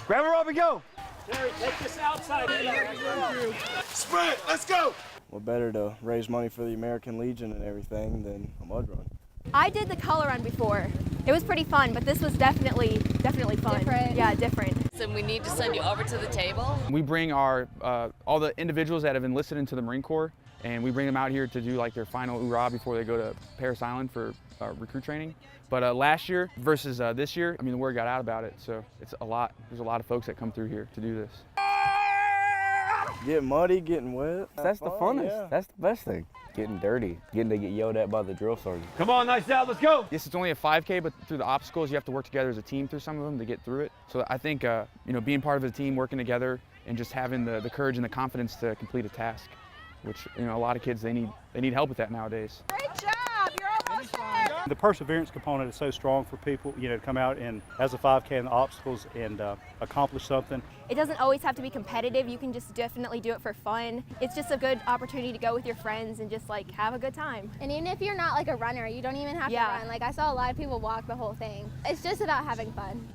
Grab her up and go. Terry, take this outside. Sprint, let's go. What better to raise money for the American Legion and everything than a mud run? I did the color run before. It was pretty fun, but this was definitely fun. Different. Yeah, different. And we need to send you over to the table. We bring our all the individuals that have enlisted into the Marine Corps, and we bring them out here to do like their final hoorah before they go to Paris Island for recruit training. But last year versus this year, I mean, the word got out about it, so it's a lot. There's a lot of folks that come through here to do this. Getting muddy, getting wet. That's the funnest. Yeah. That's the best thing. Getting dirty, getting to get yelled at by the drill sergeant. Come on, nice out, let's go. Yes, it's only a 5K, but through the obstacles, you have to work together as a team through some of them to get through it. So I think, you know, being part of a team, working together, and just having the courage and the confidence to complete a task, which, you know, a lot of kids, they need help with that nowadays. Great job, you're almost there. The perseverance component is so strong for people, you know, to come out and as a 5K and the obstacles and accomplish something. It doesn't always have to be competitive. You can just definitely do it for fun. It's just a good opportunity to go with your friends and just like have a good time. And even if you're not like a runner, you don't even have to run. Like I saw a lot of people walk the whole thing. It's just about having fun.